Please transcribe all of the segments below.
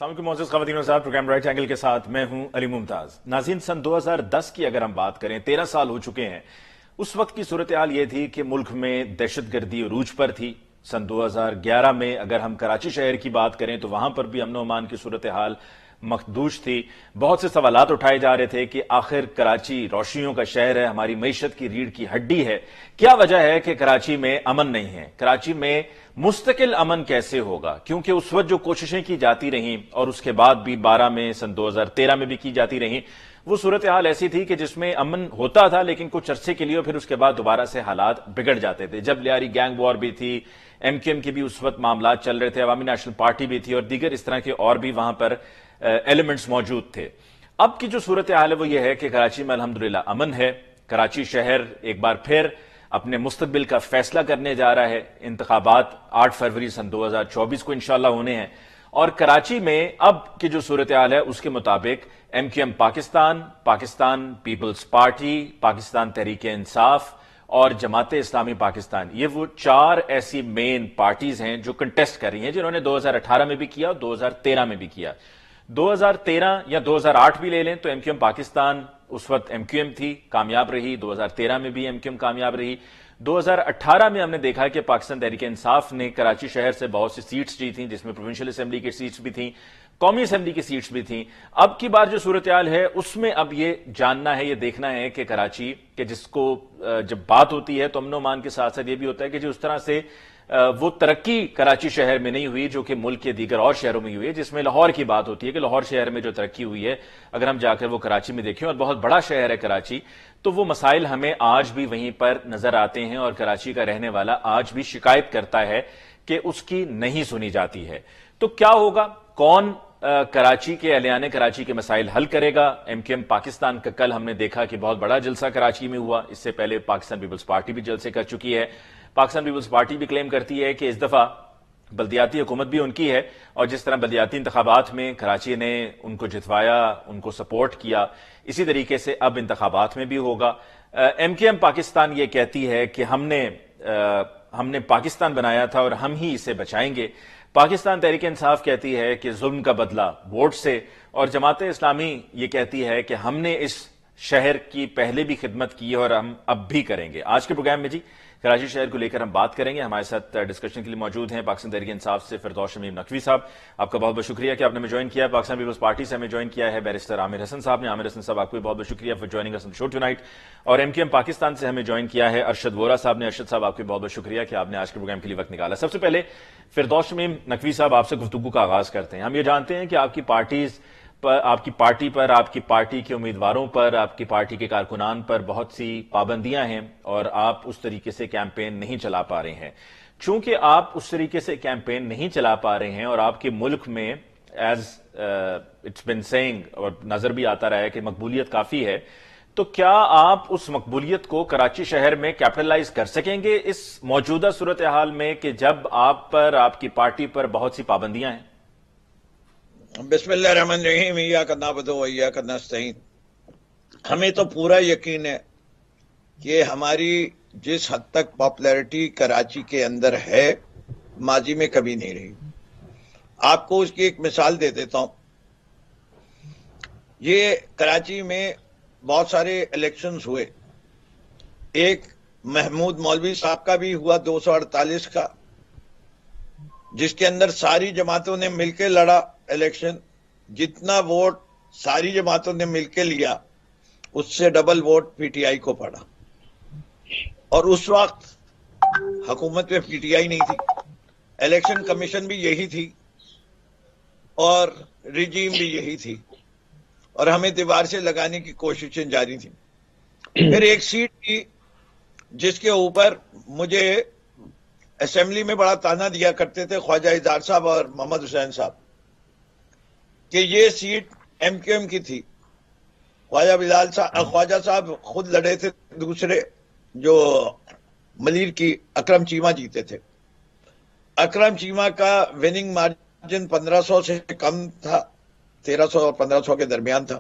السلام علیکم معزز خواتین و حضرات، پروگرام رائٹ اینگل کے ساتھ میں ہوں علی ممتاز۔ ناظرین، سن 2010 کی اگر ہم بات کریں، 13 سال ہو چکے ہیں۔ اس وقت کی صورتحال یہ تھی کہ ملک میں دہشت گردی عروج پر تھی۔ سن 2011 میں اگر ہم کراچی شہر کی بات کریں تو وہاں پر بھی امن و امان کی صورتحال مخدوش تھی۔ بہت سے سوالات اٹھائے جا رہے تھے کہ آخر کراچی روشنیوں کا شہر ہے، ہماری معیشت کی ریڑھ کی ہڈی ہے، کیا وجہ ہے کہ کراچی میں امن نہیں ہے؟ کراچی میں مستقل امن کیسے ہوگا؟ کیونکہ اس وقت جو کوششیں کی جاتی رہیں اور اس کے بعد بھی 12 میں، سن 2013 میں بھی کی جاتی رہیں، وہ صورتحال ایسی تھی کہ جس میں امن ہوتا تھا لیکن کچھ عرصے کے لیے، پھر اس کے بعد دوبارہ سے حالات بگڑ جاتے تھے۔ جب لیاری گینگ وار بھی تھی، ایم کیو ایم کے بھی اس وقت معاملات چل رہے تھے، عوامی نیشنل پارٹی بھی تھی اور دیگر اس طرح کے اور بھی وہاں پر ایلیمنٹس موجود تھے۔ اب کی جو صورتحال ہے وہ یہ ہے کہ کراچی میں الحمدللہ امن ہے۔ کراچی شہر ایک بار پھر اپنے مستقبل کا فیصلہ کرنے جا رہا ہے۔ انتخابات 8 فروری سن 2024 کو انشاءاللہ ہونے ہیں، اور کراچی میں اب کی جو صورتحال ہے اس کے مطابق M Q M Pakistan, Pakistan peoples party, Pakistan Tehreek Insaf اور جماعت اسلامی پاکستان، یہ وہ 4 ایسی مین پارٹیز ہیں جو کنٹیسٹ کر رہی ہیں، جنہوں نے 2018 میں بھی کیا اور 2013 میں بھی کیا۔ 2013 یا 2008 بھی لے لیں تو ایم کیو ایم پاکستان اس وقت ایم کیو ایم تھی، کامیاب رہی۔ 2013 میں بھی ایم کیو ایم کامیاب رہی۔ 2018 میں ہم نے دیکھا کہ پاکستان تحریک انصاف نے کراچی شہر سے بہت سی سیٹس جیتیں، جس میں پروونشل اسمبلی کی سیٹس بھی تھیں، قومی اسمبلی کی سیٹس بھی تھیں۔ اب کی بار جو صورتحال ہے اس میں اب یہ جاننا ہے، یہ دیکھنا ہے کہ کراچی کے جس کو جب بات ہوتی ہے تو امن و امان کے ساتھ ساتھ یہ بھی ہوتا ہے کہ جو اس طرح سے وہ ترقی کراچی شہر میں نہیں ہوئی جو کہ ملک کے دیگر اور شہروں میں ہوئی ہے، جس میں لاہور کی بات ہوتی ہے کہ لاہور شہر میں جو ترقی ہوئی ہے، اگر ہم جا کر وہ کراچی میں دیکھیں، اور بہت بڑا شہر ہے کراچی، تو وہ مسائل ہمیں آج بھی وہیں پر نظر آتے ہیں، اور کراچی کا رہنے والا آج بھی شکایت کرتا ہے کہ اس کی نہیں سنی جاتی ہے۔ تو کیا ہوگا؟ کون کراچی کے، اہلیان کراچی کے مسائل حل کرے گا؟ ایم کیو ایم پاکستان کا کل ہم نے دیکھا کہ بہت بڑا جلسہ کراچی میں ہوا، اس سے پہلے پاکستان پیپلز پارٹی بھی جلسے کر چکی ہے۔ پاکستان پیپلز پارٹی بھی کلیم کرتی ہے کہ اس دفعہ بلدیاتی حکومت بھی ان کی ہے، اور جس طرح بلدیاتی انتخابات میں کراچی نے ان کو جتوایا، ان کو سپورٹ کیا، اسی طریقے سے اب انتخابات میں بھی ہوگا۔ ایم کیو ایم پاکستان یہ کہتی ہے کہ ہم نے پاکستان بنایا تھا اور ہم ہی اسے بچائیں گے۔ پاکستان تحریک انصاف کہتی ہے کہ ظلم کا بدلہ ووٹ سے، اور جماعت اسلامی یہ کہتی ہے کہ ہم نے اس شہر کی پہلے بھی خدمت کی ہے اور ہم اب بھی کریں گے۔ آج کے پروگرام میں جی کراچی شہر کو لے کر ہم بات کریں گے۔ ہمارے ساتھ ڈسکشن کے لیے موجود ہیں پاکستان تحریک انصاف سے فردوس شمیم نقوی صاحب، آپ کا بہت بہت شکریہ کہ آپ نے ہمیں جوائن کیا۔ پاکستان پیپلز پارٹی سے ہمیں جوائن کیا ہے بیرسٹر عامر حسن صاحب نے۔ عامر حسن صاحب، آپ کو بھی بہت بہت شکریہ for joining us on the show tonight. اور ایم کیو ایم پاکستان سے ہمیں جوائن کیا ہے ارشد وورا صاحب نے۔ ارشد صاحب، آپ کو بہت بہت شکریہ کہ آپ نے آج کے پروگرام کے لیے وقت نکالا۔ سب سے پہلے فردوس شمیم نقوی صاحب، آپ سے گفتگو کا آغاز کرتے ہیں۔ ہم یہ جانتے ہیں کہ آپ کی پارٹی پر، آپ کی پارٹی کے امیدواروں پر، آپ کی پارٹی کے کارکنان پر بہت سی پابندیاں ہیں، اور آپ اس طریقے سے کیمپین نہیں چلا پا رہے ہیں۔ چونکہ آپ اس طریقے سے کیمپین نہیں چلا پا رہے ہیں اور آپ کے ملک میں ایز اٹس بین سیئنگ، اور نظر بھی آتا رہا ہے کہ مقبولیت کافی ہے، تو کیا آپ اس مقبولیت کو کراچی شہر میں کیپٹلائز کر سکیں گے اس موجودہ صورتحال میں کہ جب آپ پر، آپ کی پارٹی پر بہت سی پابندیاں ہیں؟ بسم اللہ الرحمن الرحیم، ایاک نعبد و ایاک نستعین۔ ہمیں تو پورا یقین ہے کہ ہماری جس حد تک پاپولیرٹی کراچی کے اندر ہے، ماضی میں کبھی نہیں رہی۔ آپ کو اس کی ایک مثال دے دیتا ہوں۔ یہ کراچی میں بہت سارے الیکشنز ہوئے، ایک محمود مولوی صاحب کا بھی ہوا 248 کا، جس کے اندر ساری جماعتوں نے مل کے لڑا الیکشن، جتنا ووٹ ساری جماعتوں نے مل کے لیا اس سے ڈبل ووٹ پی ٹی آئی کو پڑا، اور اس وقت حکومت میں پی ٹی آئی نہیں تھی، الیکشن کمیشن بھی یہی تھی اور رجیم بھی یہی تھی، اور ہمیں دیوار سے لگانے کی کوششیں جاری تھیں۔ پھر ایک سیٹ تھی جس کے اوپر مجھے اسمبلی میں بڑا تانا دیا کرتے تھے خواجہ اظہار صاحب اور محمد حسین صاحب کہ یہ سیٹ ایم کیو ایم کی تھی۔ خواجہ صاحب خود لڑے تھے، دوسرے جو ملیر کی اکرم چیمہ جیتے تھے۔ اکرم چیمہ کا وننگ مارجن 1500 سے کم تھا، 1300 اور 1500 کے درمیان تھا،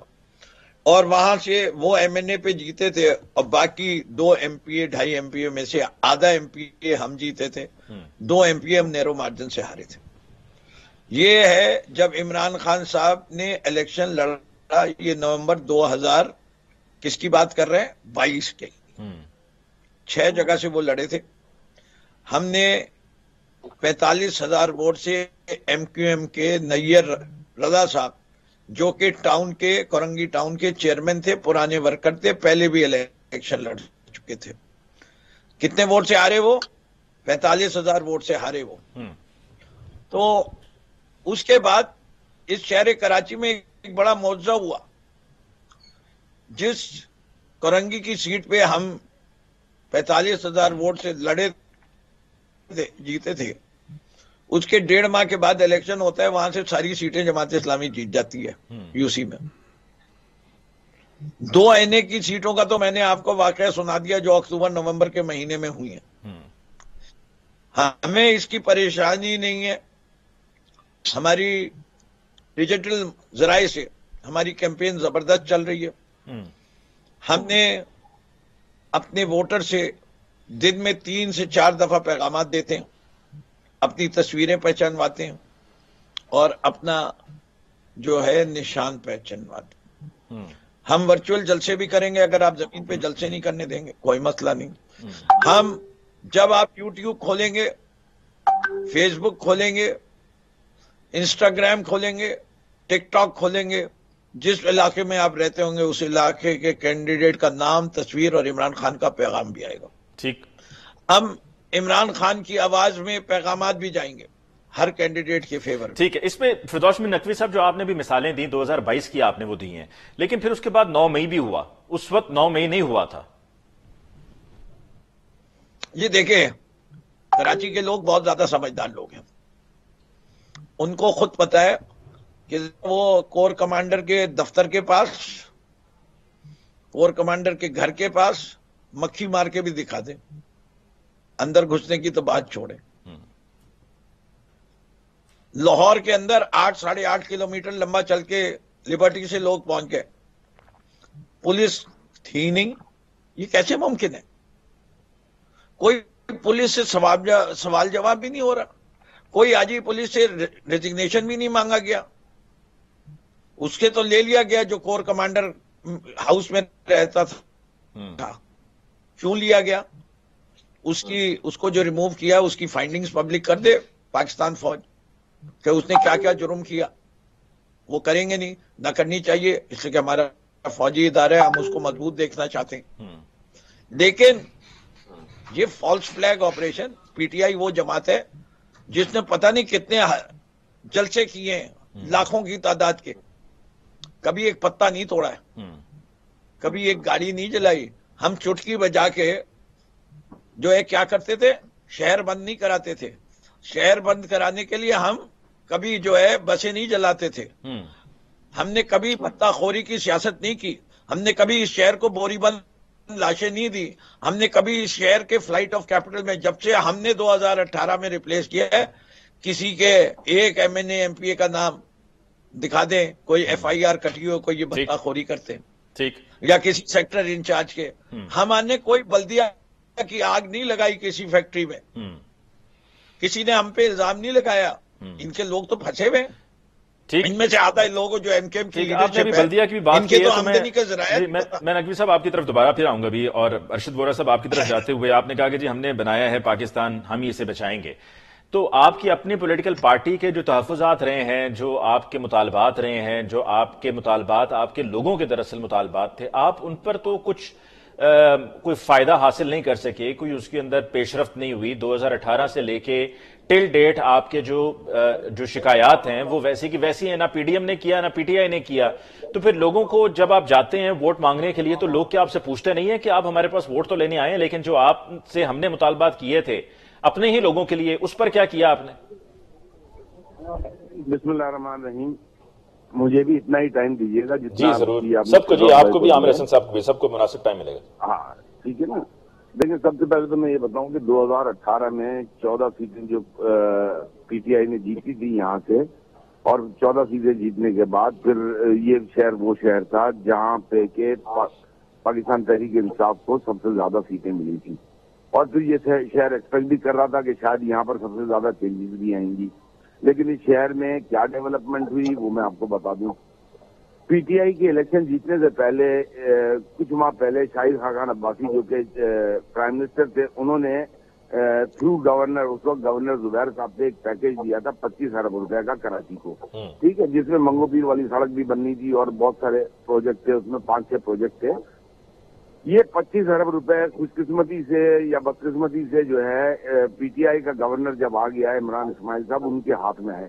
اور وہاں سے وہ ایم این اے پہ جیتے تھے، اور باقی 2 ایم پی اے 2.5 ایم پی اے میں سے آدھا ایم پی اے ہم جیتے تھے، 2 ایم پی اے ہم نیرو مارجن سے ہارے تھے۔ یہ ہے جب عمران خان صاحب نے الیکشن لڑا، یہ نومبر 2000 کس کی بات کر رہے ہیں؟ 22 کے، 6 جگہ سے وہ لڑے تھے. ہم نے 45,000 ووٹ سے ایم کیو ایم کے نیئر رضا صاحب، جو کہ ٹاؤن کے کورنگی ٹاؤن کے چیئرمین تھے، پرانے ورکر تھے، پہلے بھی الیکشن لڑ چکے تھے. کتنے ووٹ سے ہارے وہ؟ 45,000 ووٹ سے ہارے وہ. تو اس کے بعد اس شہر کراچی میں ایک بڑا معجزہ ہوا. جس کورنگی کی سیٹ پہ ہم 45,000 ووٹ سے لڑے تھے، جیتے تھے، اس کے 1.5 ماہ کے بعد الیکشن ہوتا ہے، وہاں سے ساری سیٹیں جماعت اسلامی جیت جاتی ہے یو سی میں. 2 این کی سیٹوں کا تو میں نے آپ کو واقعہ سنا دیا جو اکتوبر نومبر کے مہینے میں ہوئی ہیں. ہمیں اس کی پریشانی نہیں ہے. ہماری ڈیجیٹل ذرائع سے ہماری کیمپین زبردست چل رہی ہے. ہم نے اپنے ووٹر سے دن میں 3 سے 4 دفعہ پیغامات دیتے ہیں، اپنی تصویریں پہچانواتے ہیں اور اپنا جو ہے نشان پہچانواتے ہیں. ہم ورچوئل جلسے بھی کریں گے، اگر آپ زمین پہ جلسے نہیں کرنے دیں گے کوئی مسئلہ نہیں. ہم جب آپ یوٹیوب کھولیں گے، فیس بک کھولیں گے، انسٹاگرام کھولیں گے، ٹک ٹاک کھولیں گے، جس علاقے میں آپ رہتے ہوں گے اس علاقے کے کینڈیڈیٹ کا نام، تصویر اور عمران خان کا پیغام بھی آئے گا. ٹھیک. ہم عمران خان کی آواز میں پیغامات بھی جائیں گے ہر کینڈیڈیٹ کے فیور میں. ٹھیک ہے. اس میں فردوس میں نقوی صاحب جو آپ نے بھی مثالیں دی 2022 کی آپ نے وہ دی ہیں، لیکن پھر اس کے بعد 9 مئی بھی ہوا. اس وقت 9 مئی نہیں ہوا تھا. یہ دیکھیں، کراچی کے لوگ بہت زیادہ سمجھدار لوگ ہیں. ان کو خود پتا ہے کہ وہ کور کمانڈر کے دفتر کے پاس، کور کمانڈر کے گھر کے پاس مکھی مار کے بھی دکھا دیں، اندر گھسنے کی تو بات چھوڑیں. لاہور کے اندر 8-8.5 کلومیٹر لمبا چل کے لبرٹی سے لوگ پہنچ گئے، پولیس تھی نہیں. یہ کیسے ممکن ہے؟ کوئی پولیس سے سوال جواب بھی نہیں ہو رہا. کوئی آجی پولیس سے ریزگنیشن بھی نہیں مانگا گیا. اس کے تو لے لیا گیا جو کور کمانڈر ہاؤس میں رہتا تھا. کیوں لیا گیا؟ اس کو جو ریموو کیا اس کی فائنڈنگز پبلک کر دے پاکستان فوج کہ اس نے کیا کیا جرم کیا. وہ کریں گے نہیں، نہ کرنی چاہیے، اس لیے کہ ہمارا فوجی ادارہ ہے، ہم اس کو مضبوط دیکھنا چاہتے ہیں. لیکن یہ فالس فلیگ آپریشن، پی ٹی آئی وہ جماعت ہے جس نے پتہ نہیں کتنے جلسے کیے ہیں، لاکھوں کی تعداد کے، کبھی ایک پتا نہیں توڑا ہے، کبھی ایک گاڑی نہیں جلائی. ہم چٹکی بجا کے جو ہے کیا کرتے تھے، شہر بند نہیں کراتے تھے. شہر بند کرانے کے لیے ہم کبھی جو ہے بسیں نہیں جلاتے تھے. ہم نے کبھی پتہ خوری کی سیاست نہیں کی. ہم نے کبھی اس شہر کو بوری بند لاشیں نہیں دی. ہم نے کبھی اس شہر کے فلائٹ آف کیپٹل میں، جب سے ہم نے 2018 میں ریپلیس کیا ہے، کسی کے ایک M N A M P A کا نام دکھا دیں، کوئی ایف آئی آر کٹی ہو، کوئی یہ بتا خوری کرتے ٹھیک، یا کسی سیکٹر انچارج کے. ہم نے کوئی بلدیہ کی آگ نہیں لگائی کسی فیکٹری میں، کسی نے ہم پہ الزام نہیں لگایا. ان کے لوگ تو پھنسے ہوئے ہیں. ان میں سے آتا ہے لوگوں جو ایم کے ایم کی لیڈرشپ ہے، بلدیہ کی بھی بات ان کے تو آمدنی کا ذرائع. میں نقوی صاحب آپ کی طرف دوبارہ پھر آؤں گا بھی، اور ارشد وورا صاحب آپ کی طرف جاتے ہوئے آپ نے کہا کہ جی ہم نے بنایا ہے پاکستان، ہم ہی اسے بچائیں گے. تو آپ کی اپنی پولیٹیکل پارٹی کے جو تحفظات رہے ہیں، جو آپ کے مطالبات رہے ہیں، جو آپ کے مطالبات آپ کے لوگوں کے دراصل مطالبات تھے، آپ ان پر تو کچھ کوئی فائدہ حاصل نہیں کر سکے، کوئی اس کے اندر پیش رفت نہیں ہوئی. 2018 سے لے کے ٹل ڈیٹ آپ کے جو شکایات ہیں وہ ویسی کی ویسی ہیں. نہ پی ڈی ایم نے کیا، نہ پی ٹی آئی نے کیا. تو پھر لوگوں کو جب آپ جاتے ہیں ووٹ مانگنے کے لیے تو لوگ کیا آپ سے پوچھتے نہیں ہیں کہ آپ ہمارے پاس ووٹ تو لینے آئے ہیں، لیکن جو آپ سے ہم نے مطالبات کیے تھے اپنے ہی لوگوں کے لیے، اس پر کیا کیا آپ نے؟ بسم اللہ الرحمن الرحیم. مجھے بھی اتنا ہی ٹائم دیجیے گا جتنا جی ضرور، سب کو، جی آپ کو بھی، عامر حسن صاحب کو بھی، سب کو مناسب ٹائم ملے گا. ہاں ٹھیک ہے نا. دیکھیں، سب سے پہلے تو میں یہ بتاؤں کہ 2018 میں 14 سیٹیں جو پی ٹی آئی نے جیتی تھی یہاں سے، اور 14 سیٹیں جیتنے کے بعد پھر یہ شہر وہ شہر تھا جہاں پہ کہ پاکستان تحریک انصاف کو سب سے زیادہ سیٹیں ملی تھی. اور پھر یہ شہر ایکسپیکٹ بھی کر رہا تھا کہ شاید یہاں پر سب سے زیادہ چینجز بھی آئیں گی. لیکن اس شہر میں کیا ڈیولپمنٹ ہوئی وہ میں آپ کو بتا دوں. پی ٹی آئی کے الیکشن جیتنے سے پہلے کچھ ماہ پہلے شاہد خاقان عباسی جو کہ پرائم منسٹر تھے, انہوں نے تھرو گورنر, اس وقت گورنر زبیر صاحب سے ایک پیکیج دیا تھا 25 ارب روپے کا کراچی کو, ٹھیک ہے, جس میں منگو پیر والی سڑک بھی بننی تھی اور بہت سارے پروجیکٹ تھے, اس میں 5-6 پروجیکٹ تھے. یہ 25 ارب روپے خوش قسمتی سے یا بدقسمتی سے جو ہے پی ٹی آئی کا گورنر جب آ گیا ہے عمران اسماعیل صاحب, ان کے ہاتھ میں ہے.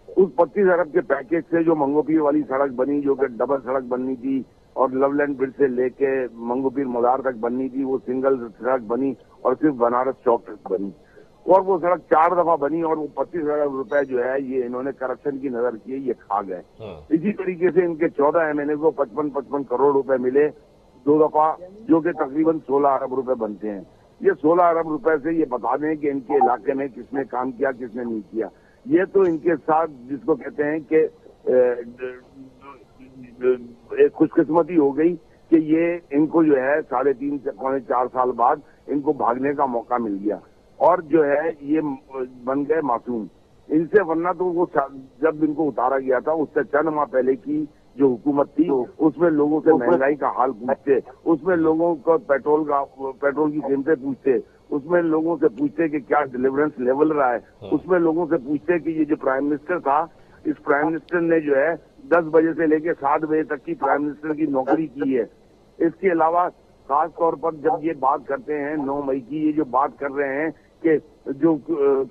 اس 25 ارب کے پیکیج سے جو منگو پیر والی سڑک بنی, جو کہ ڈبل سڑک بننی تھی اور لو لینڈ برج سے لے کے منگو پیر مزار تک بننی تھی, وہ سنگل سڑک بنی اور صرف بنارس چوک تک بنی, اور وہ سڑک 4 دفعہ بنی, اور وہ 25 ارب روپے جو ہے یہ انہوں نے کرپشن کی نظر کیے, یہ کھا گئے. اسی طریقے سے ان کے 14 MNA کو 55 کروڑ روپے ملے 2 دفعہ, جو کہ تقریباً 16 ارب روپے بنتے ہیں. یہ 16 ارب روپے سے یہ بتا دیں کہ ان کے علاقے میں کس نے کام کیا, کس نے نہیں کیا. یہ تو ان کے ساتھ جس کو کہتے ہیں کہ ایک خوش قسمتی ہو گئی کہ یہ ان کو جو ہے 3.5 سے 4 سال بعد ان کو بھاگنے کا موقع مل گیا, اور جو ہے یہ بن گئے معصوم. ان سے ورنہ تو وہ جب ان کو اتارا گیا تھا اس سے چند ماہ پہلے کی جو حکومت تھی, اس میں لوگوں سے مہنگائی کا حال پوچھتے, اس میں لوگوں کو پیٹرول کی قیمتیں پوچھتے, اس میں لوگوں سے پوچھتے کہ کیا ڈیلیورنس لیول رہا ہے, اس میں لوگوں سے پوچھتے کہ یہ جو پرائم منسٹر تھا, اس پرائم منسٹر نے جو ہے 10 بجے سے لے کے 7 بجے تک کی پرائم منسٹر کی نوکری کی ہے. اس کے علاوہ خاص طور پر جب یہ بات کرتے ہیں 9 مئی کی, یہ جو بات کر رہے ہیں کہ جو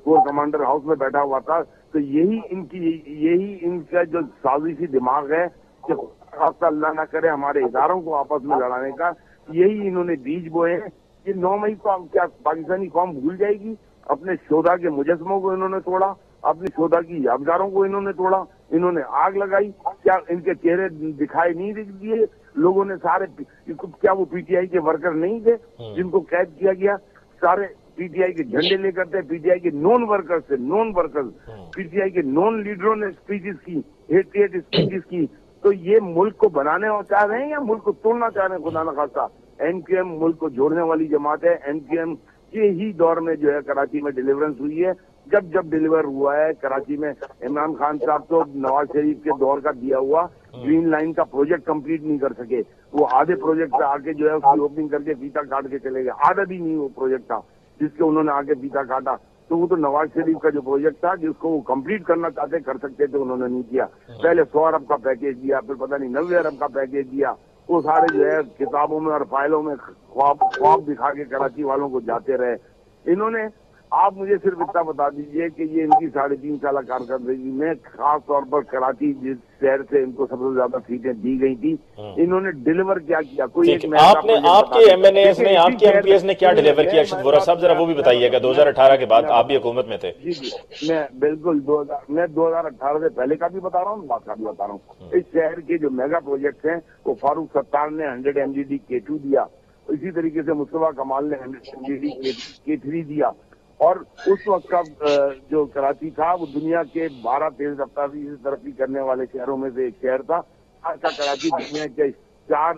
کور کمانڈر ہاؤس میں بیٹھا ہوا تھا, تو یہی ان کا جو سازشی دماغ ہے کہ خاصہ اللہ نہ کرے ہمارے اداروں کو آپس میں لڑانے کا, یہی انہوں نے بیج بوئے ہیں. یہ 9 مئی کو کیا پاکستانی قوم بھول جائے گی؟ اپنے شہدا کے مجسموں کو انہوں نے توڑا, اپنے شہدا کی یادگاروں کو انہوں نے توڑا, انہوں نے آگ لگائی. کیا ان کے چہرے دکھائی نہیں دیے لوگوں نے سارے؟ کیا وہ پی ٹی آئی کے ورکر نہیں تھے جن کو قید کیا گیا؟ سارے پی ٹی آئی کے جھنڈے لے کر تھے, پی ٹی آئی کے نون ورکرز پی ٹی آئی کے نون لیڈروں نے اسپیچز کی, 88 اسپیچز کی. تو یہ ملک کو بنانے چاہ رہے ہیں یا ملک کو توڑنا چاہ رہے ہیں؟ خدا نخواستہ این کیو ایم ملک کو جوڑنے والی جماعت ہے. این کیو ایم کے ہی دور میں جو ہے کراچی میں ڈیلیورنس ہوئی ہے. جب ڈیلیور ہوا ہے کراچی میں, عمران خان صاحب تو نواز شریف کے دور کا دیا ہوا گرین لائن کا پروجیکٹ کمپلیٹ نہیں کر سکے. وہ آدھے پروجیکٹ سے آ کے جو ہے اس کی اوپننگ کر کے فیتا کاٹ کے چلے گئے. آدھا بھی نہیں وہ پروجیکٹ تھا جس کے انہوں نے آگے فیتا کاٹا. تو وہ تو نواز شریف کا جو پروجیکٹ تھا جس کو وہ کمپلیٹ کرنا چاہتے کر سکتے تھے, انہوں نے نہیں کیا. پہلے 100 ارب کا پیکیج دیا, پھر پتہ نہیں 90 ارب کا پیکیج دیا. وہ سارے جو ہے کتابوں میں اور فائلوں میں خواب دکھا کے کراچی والوں کو جاتے رہے. انہوں نے, آپ مجھے صرف اتنا بتا دیجئے کہ یہ ان کی 3.5 سالہ کارکردگی میں خاص طور پر کراچی جس شہر سے ان کو سب سے زیادہ سیٹیں دی گئی تھی, انہوں نے ڈیلیور کیا کیا؟ کوئی ایک آپ کے ایم این ایز نے, آپ کے ایم پی ایس نے کیا ڈیلیور کیا ارشد وورا صاحب؟ ذرا وہ بھی بتائیے گا. 2018 کے بعد آپ بھی حکومت میں تھے. جی میں بالکل 2018 سے پہلے کا بھی بتا رہا ہوں, بعد کا بھی بتا رہا ہوں. اس شہر کے جو میگا پروجیکٹس ہیں وہ فاروق ستار نے 100 MGD K2 دیا, اسی طریقے سے مصطفیٰ کمال نے 100 MGD K3 دیا. اور اس وقت کا جو کراچی تھا وہ دنیا کے 12-13 رفتاری سے ترقی کرنے والے شہروں میں سے ایک شہر تھا. آج کا کراچی دنیا کے 4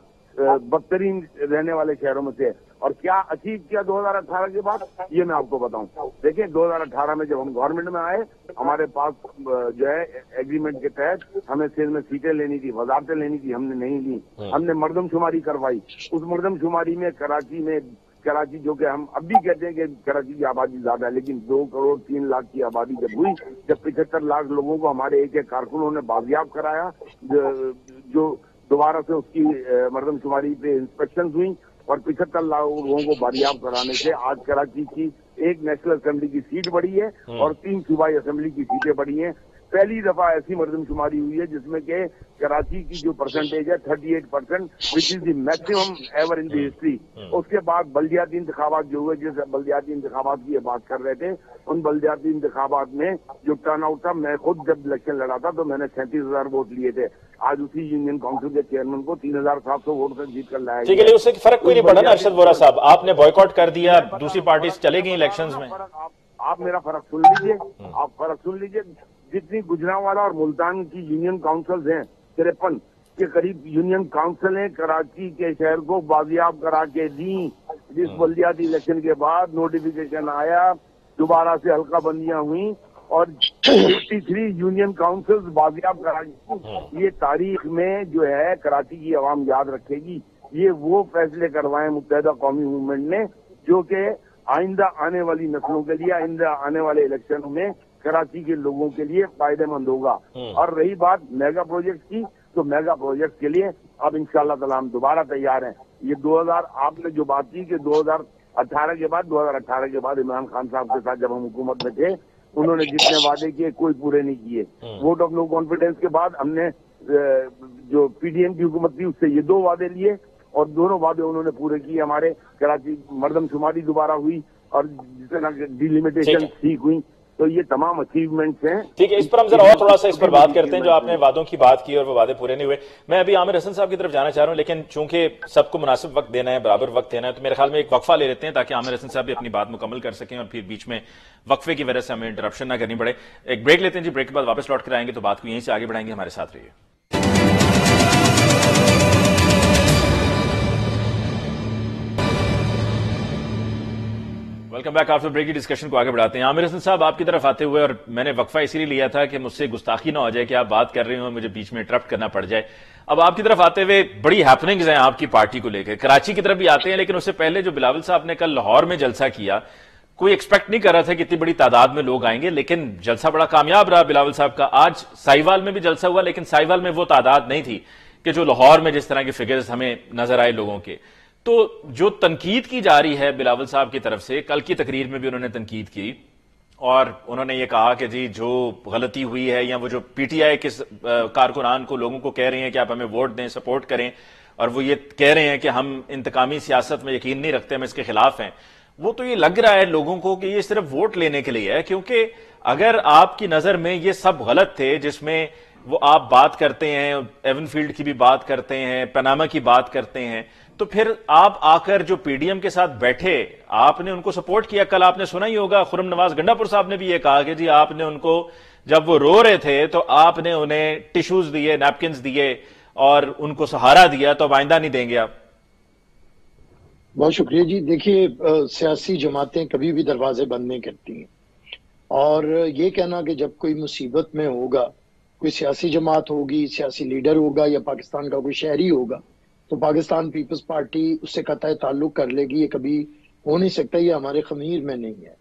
بدترین رہنے والے شہروں میں سے. اور کیا اچیو کیا 2018 کے بعد, یہ میں آپ کو بتاؤں. دیکھیں 2018 میں جب ہم گورنمنٹ میں آئے, ہمارے پاس جو ہے ایگریمنٹ کے تحت ہمیں سیل میں سیٹیں لینی تھی, وزارتیں لینی تھی, ہم نے نہیں لی. ہم نے مردم شماری کروائی. اس مردم شماری میں کراچی جو کہ ہم اب بھی کہتے ہیں کہ کراچی کی آبادی زیادہ ہے, لیکن 2 کروڑ 3 لاکھ کی آبادی جب ہوئی, جب 75 لاکھ لوگوں کو ہمارے ایک کارکنوں نے بازیاب کرایا, جو دوبارہ سے اس کی مردم شماری پہ انسپیکشن ہوئی, اور 75 لاکھ لوگوں کو بازیاب کرانے سے آج کراچی کی 1 نیشنل اسمبلی کی سیٹ بڑھی ہے اور 3 صوبائی اسمبلی کی سیٹیں بڑھی ہیں. پہلی دفعہ ایسی مردم شماری ہوئی ہے جس میں کہ کراچی کی جو پرسنٹیج ہے 38%, which is the maximum ever in the history. اس کے بعد بلدیاتی انتخابات جو ہوئے, جس بلدیاتی انتخابات کی بات کر رہے تھے, ان بلدیاتی انتخابات میں جو ٹرن آؤٹ تھا, میں خود جب الیکشن لڑا تھا تو میں نے 37,000 ووٹ لیے تھے. آج اسی یونین کاؤنسل کے چیئرمین کو 3,700 ووٹ سے جیت کر لایا گیا. ٹھیک ہے, اس سے فرق کوئی نہیں پڑا نا ارشد وورا صاحب؟ آپ نے بوائیکاٹ کر دیا, دوسری پارٹیز چلے گئی الیکشنز میں. آپ میرا فرق سن لیجئے. جتنی گجرانوالا اور ملتان کی یونین کاؤنسلز ہیں 53 کے قریب یونین کاؤنسل ہیں, کراچی کے شہر کو بازیاب کرا کے دیں. جس بلدیاتی الیکشن کے بعد نوٹیفیکیشن آیا, دوبارہ سے حلقہ بندیاں ہوئیں اور 53 یونین کاؤنسلز بازیاب کرائی. یہ تاریخ میں جو ہے کراچی کی عوام یاد رکھے گی. یہ وہ فیصلے کروائے متحدہ قومی موومنٹ نے جو کہ آئندہ آنے والی نسلوں کے لیے، آئندہ آنے والے الیکشنوں میں کراچی کے لوگوں کے لیے فائدہ مند ہوگا. اور رہی بات میگا پروجیکٹ کی، تو میگا پروجیکٹ کے لیے اب انشاءاللہ تعالی ہم دوبارہ تیار ہیں. یہ 2000 آپ نے جو بات کی کہ 2018 کے بعد عمران خان صاحب کے ساتھ جب ہم حکومت میں تھے، انہوں نے جتنے وعدے کیے کوئی پورے نہیں کیے. ووٹ آف نو کانفیڈنس کے بعد ہم نے جو پی ڈی ایم کی حکومت تھی اس سے یہ 2 وعدے لیے اور دونوں وعدے انہوں نے پورے کیے. ہمارے کراچی مردم شماری دوبارہ ہوئی اور جس طرح ڈیلیمیٹیشن ٹھیک ہوئی. تو یہ تمام اچیومنٹس ہیں. ٹھیک ہے، اس پر ہم ذرا اور تھوڑا سا اس پر بات کرتے ہیں. جو آپ نے وعدوں کی بات کی اور وہ وعدے پورے نہیں ہوئے، میں ابھی عامر حسن صاحب کی طرف جانا چاہ رہا ہوں، لیکن چونکہ سب کو مناسب وقت دینا ہے، برابر وقت دینا ہے، تو میرے خیال میں ایک وقفہ لے لیتے ہیں تاکہ عامر حسن صاحب بھی اپنی بات مکمل کر سکیں اور پھر بیچ میں وقفے کی وجہ سے ہمیں انٹرپشن نہ کرنی پڑے. ایک بریک لیتے ہیں جی، بریک کے بعد واپس لوٹ کر آئیں گے تو بات کو یہیں سے آگے بڑھائیں گے. ہمارے ساتھ رہیے. Welcome back. آفٹر بریک کی ڈسکشن کو آگے بڑھاتے ہیں. عامر حسن صاحب آپ کی طرف آتے ہوئے، اور میں نے وقفہ اسی لیے لیا تھا کہ مجھ سے گستاخی نہ ہو جائے کہ آپ بات کر رہے ہوں مجھے بیچ میں انٹرپٹ کرنا پڑ جائے. اب آپ کی طرف آتے ہوئے بڑی ہیپننگز ہیں آپ کی پارٹی کو لے کے. کراچی کی طرف بھی آتے ہیں، لیکن اس سے پہلے جو بلاول صاحب نے کل لاہور میں جلسہ کیا، کوئی ایکسپیکٹ نہیں کر رہا تھا کہ اتنی بڑی تعداد میں لوگ آئیں گے، لیکن جلسہ بڑا کامیاب رہا بلاول صاحب کا. آج سائیوال میں بھی جلسہ ہوا، لیکن سائیوال میں وہ تعداد نہیں تھی کہ جو لاہور میں جس طرح کے فگرز ہمیں نظر آئے لوگوں کے. تو جو تنقید کی جا رہی ہے بلاول صاحب کی طرف سے، کل کی تقریر میں بھی انہوں نے تنقید کی اور انہوں نے یہ کہا کہ جی جو غلطی ہوئی ہے، یا وہ جو پی ٹی آئی کے کارکنان کو لوگوں کو کہہ رہے ہیں کہ آپ ہمیں ووٹ دیں، سپورٹ کریں، اور وہ یہ کہہ رہے ہیں کہ ہم انتقامی سیاست میں یقین نہیں رکھتے، ہم اس کے خلاف ہیں. وہ تو یہ لگ رہا ہے لوگوں کو کہ یہ صرف ووٹ لینے کے لیے ہے، کیونکہ اگر آپ کی نظر میں یہ سب غلط تھے جس میں وہ آپ بات کرتے ہیں، ایون فیلڈ کی بھی بات کرتے ہیں، پاناما کی بات کرتے ہیں، تو پھر آپ آ کر جو پی ڈی ایم کے ساتھ بیٹھے، آپ نے ان کو سپورٹ کیا. کل آپ نے سنا ہی ہوگا خرم نواز گنڈا پور صاحب نے بھی یہ کہا کہ جی آپ نے ان کو، جب وہ رو رہے تھے تو آپ نے انہیں ٹیشوز دیے، نیپکنز دیے اور ان کو سہارا دیا، تو اب آئندہ نہیں دیں گے آپ. بہت شکریہ جی. دیکھیے، سیاسی جماعتیں کبھی بھی دروازے بند نہیں کرتی ہیں، اور یہ کہنا کہ جب کوئی مصیبت میں ہوگا، کوئی سیاسی جماعت ہوگی، سیاسی لیڈر ہوگا یا پاکستان کا کوئی شہری ہوگا تو پاکستان پیپلز پارٹی اس سے قطع تعلق کر لے گی، یہ کبھی ہو نہیں سکتا. یہ ہمارے خمیر میں نہیں ہے.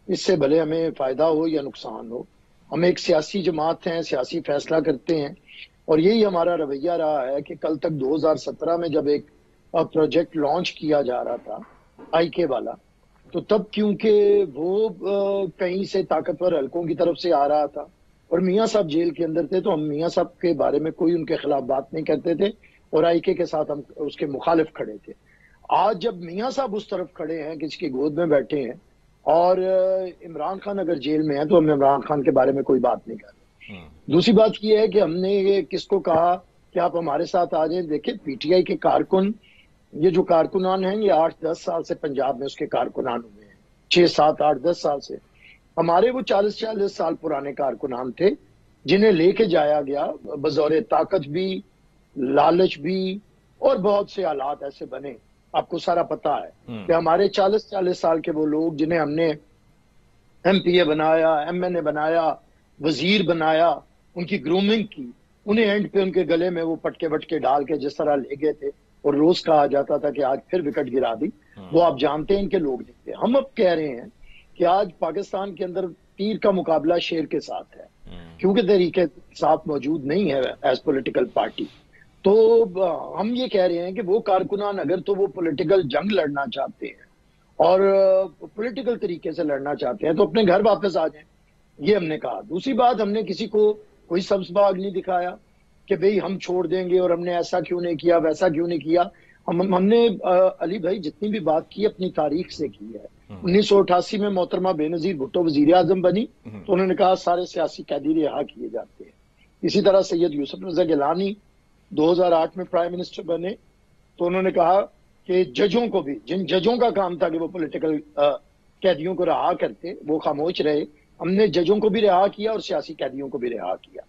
اس سے بھلے ہمیں فائدہ ہو یا نقصان ہو، ہم ایک سیاسی جماعت ہیں، سیاسی فیصلہ کرتے ہیں، اور یہی ہمارا رویہ رہا ہے کہ کل تک 2017 میں جب ایک پروجیکٹ لانچ کیا جا رہا تھا آئی کے والا، تو تب کیونکہ وہ کہیں سے طاقتور حلقوں کی طرف سے آ رہا تھا اور میاں صاحب جیل کے اندر تھے، تو ہم میاں صاحب کے بارے میں کوئی ان کے خلاف بات نہیں کرتے تھے اور آئی کے ساتھ ہم اس کے مخالف کھڑے تھے. آج جب میاں صاحب اس طرف کھڑے ہیں، کسی کی گود میں بیٹھے ہیں، اور عمران خان اگر جیل میں ہے تو ہم عمران خان کے بارے میں کوئی بات نہیں کر رہے. دوسری بات یہ ہے کہ ہم نے یہ کس کو کہا کہ آپ ہمارے ساتھ آ جائیں. دیکھیں، پی ٹی آئی کے کارکن، یہ جو کارکنان ہیں، یہ 8-10 سال سے پنجاب میں اس کے کارکنان ہوئے ہیں، 6-7-8-10 سال سے. ہمارے وہ 40-40 سال پرانے کارکنان تھے جنہیں لے کے جایا گیا بظور طاقت بھی، لالچ بھی، اور بہت سے حالات ایسے بنے. آپ کو سارا پتا ہے کہ ہمارے 40 سال کے وہ لوگ جنہیں ہم نے ایم پی اے بنایا، ایم این اے بنایا، وزیر بنایا، ان کی گرومنگ کی، انہیں اینڈ پہ ان کے گلے میں وہ پٹکے وٹکے ڈال کے جس طرح لے گئے تھے اور روز کہا جاتا تھا کہ آج پھر وکٹ گرا دی، وہ آپ جانتے ہیں ان کے لوگ نہیں تھے. ہم اب کہہ رہے ہیں کہ آج پاکستان کے اندر تیر کا مقابلہ شیر کے ساتھ ہے، کیونکہ تحریک انصاف موجود نہیں ہے ایز پولیٹیکل پارٹی. تو ہم یہ کہہ رہے ہیں کہ وہ کارکنان اگر تو وہ پولیٹیکل جنگ لڑنا چاہتے ہیں اور پولیٹیکل طریقے سے لڑنا چاہتے ہیں تو اپنے گھر واپس آ جائیں، یہ ہم نے کہا. دوسری بات، ہم نے کسی کو کوئی سبز باغ نہیں دکھایا کہ بھئی ہم چھوڑ دیں گے اور ہم نے ایسا کیوں نہیں کیا، ویسا کیوں نہیں کیا. ہم نے علی بھائی جتنی بھی بات کی اپنی تاریخ سے کی ہے. 1988 میں محترمہ بے نظیر بھٹو وزیر اعظم بنی تو انہوں نے کہا سارے سیاسی قیدی رہا کیے جاتے ہیں. اسی طرح سید یوسف رضا گیلانی 2008 میں پرائم منسٹر بنے تو انہوں نے کہا کہ ججوں کو بھی، جن ججوں کا کام تھا کہ وہ پولیٹیکل قیدیوں کو رہا کرتے، وہ خاموش رہے. ہم نے ججوں کو بھی رہا کیا اور سیاسی قیدیوں کو بھی رہا کیا.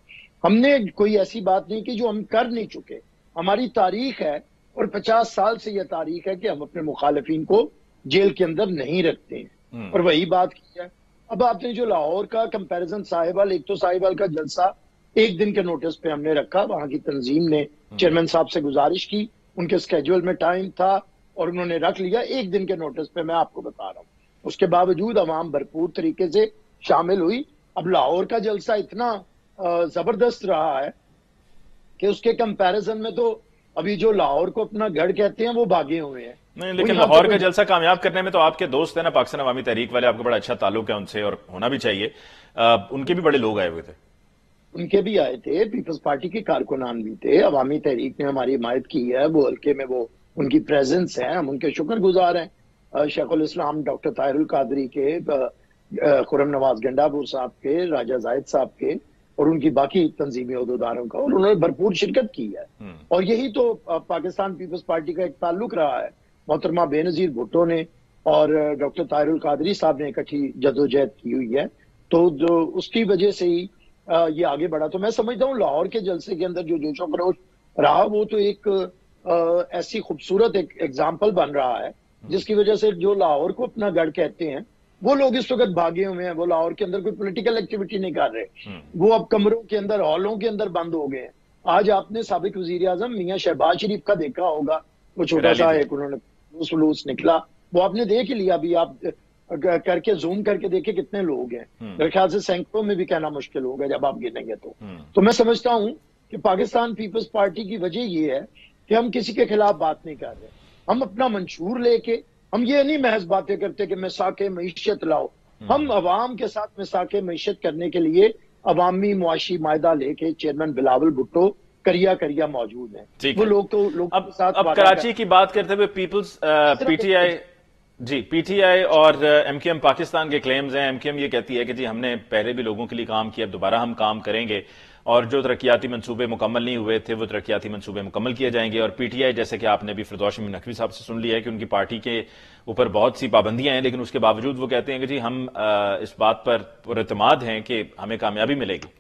ہم نے کوئی ایسی بات نہیں کی جو ہم کر نہیں چکے. ہماری تاریخ ہے اور 50 سال سے یہ تاریخ ہے کہ ہم اپنے مخالفین کو جیل کے اندر نہیں رکھتے ہیں. اور وہی بات کی ہے اب آپ نے جو لاہور کا کمپیریزن صاحبال، ایک تو صاحبال کا جلسہ ایک دن کے نوٹس پہ ہم نے رکھا، وہاں کی تنظیم نے چیئرمین صاحب سے گزارش کی، ان کے اسکیجول میں ٹائم تھا اور انہوں نے رکھ لیا ایک دن کے نوٹس پہ، میں آپ کو بتا رہا ہوں۔ اس کے باوجود عوام بھرپور طریقے سے شامل ہوئی۔ اب لاہور کا جلسہ اتنا زبردست رہا ہے کہ اس کے کمپیریزن میں تو ابھی جو لاہور کو اپنا گڑھ کہتے ہیں وہ بھاگے ہوئے ہیں۔ نہیں، لیکن لاہور کا جلسہ کامیاب کرنے میں تو آپ کے دوست ہیں نا پاکستان عوامی تحریک والے، آپ کا بڑا اچھا تعلق ہے ان سے اور ہونا بھی چاہیے، ان کے بھی بڑے لوگ آئے ہوئے تھے۔ ان کے بھی آئے تھے، پیپلز پارٹی کے کارکنان بھی تھے، عوامی تحریک نے ہماری حمایت کی ہے، وہ حلقے میں وہ ان کی پریزنس ہے، ہم ان کے شکر گزار ہیں، شیخ الاسلام ڈاکٹر طاہر القادری کے، خرم نواز گنڈاپور صاحب کے، راجہ زاہد صاحب کے اور ان کی باقی تنظیمی عہدیداروں کا، اور انہوں نے بھرپور شرکت کی ہے۔ اور یہی تو پاکستان پیپلز پارٹی کا ایک تعلق رہا ہے، محترمہ بے نظیر بھٹو نے اور ڈاکٹر طاہر القادری صاحب نے اکٹھی جدوجہد کی ہوئی ہے، تو جو اس کی وجہ سے ہی یہ آگے بڑھا۔ تو میں سمجھتا ہوں لاہور کے جلسے کے اندر جو جوش و خروش رہا وہ تو ایک ایسی خوبصورت ایک ایگزامپل بن رہا ہے جس کی وجہ سے جو لاہور کو اپنا گڑھ کہتے ہیں وہ لوگ اس وقت بھاگے ہوئے ہیں، وہ لاہور کے اندر کوئی پولیٹیکل ایکٹیویٹی نہیں کر رہے، وہ اب کمروں کے اندر، ہالوں کے اندر بند ہو گئے ہیں۔ آج آپ نے سابق وزیر اعظم میاں شہباز شریف کا دیکھا ہوگا، وہ چھوٹا سا ایک انہوں نے سلوس نکلا، وہ آپ نے دیکھ لیا، ابھی آپ کر کے زوم کر کے دیکھیں کتنے لوگ ہیں، میرے خیال سے سینکڑوں میں بھی کہنا مشکل ہوگا جب آپ گنیں گے تو میں سمجھتا ہوں کہ پاکستان پیپلز پارٹی کی وجہ یہ ہے کہ ہم کسی کے خلاف بات نہیں کر رہے، ہم اپنا منشور لے کے، ہم یہ نہیں محض باتیں کرتے کہ مساق معیشت لاؤ، ہم عوام کے ساتھ مساق معیشت کرنے کے لیے عوامی معاشی معاہدہ لے کے چیئرمین بلاول بھٹو کریا موجود ہیں، وہ لوگ تو لوگوں کے ساتھ۔ اب کراچی کی بات کرتے ہوئے peoples P T I, G P T I اور ایم کیو ایم پاکستان کے کلیمز ہیں، ایم کیو ایم یہ کہتی ہے کہ جی ہم نے پہلے بھی لوگوں کے لیے کام کیا، اب دوبارہ ہم کام کریں گے، اور جو ترقیاتی منصوبے مکمل نہیں ہوئے تھے وہ ترقیاتی منصوبے مکمل کیے جائیں گے۔ اور پی ٹی آئی جیسے کہ آپ نے بھی فردوس شمیم نقوی صاحب سے سن لیا ہے کہ ان کی پارٹی کے اوپر بہت سی پابندیاں ہیں، لیکن اس کے باوجود وہ کہتے ہیں کہ جی ہم اس بات پر پراعتماد ہیں کہ ہمیں کامیابی ملے گی۔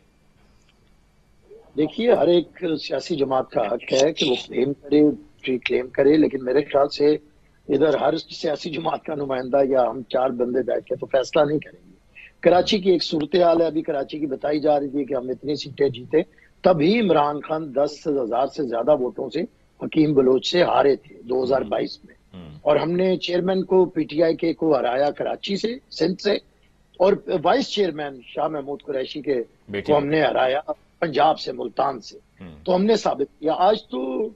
دیکھیے، ہر ایک سیاسی جماعت کا حق ہے کہ وہ کلیم کرے، فری کلیم کرے، لیکن میرے خیال سے ادھر ہر سیاسی جماعت کا نمائندہ یا ہم چار بندے بیٹھ کے تو فیصلہ نہیں کریں گے۔ کراچی کی ایک صورتحال ہے، ابھی کراچی کی بتائی جا رہی تھی کہ ہم اتنی سیٹیں جیتے، تبھی عمران خان 10,000 سے زیادہ ووٹوں سے حکیم بلوچ سے ہارے تھے 2022 میں، اور ہم نے چیئرمین کو پی ٹی آئی کے کو ہرایا کراچی سے، سندھ سے، اور وائس چیئرمین شاہ محمود قریشی کے کو ہم نے ہرایا پنجاب سے، ملتان سے۔ تو ہم نے ثابت کیا۔ آج تو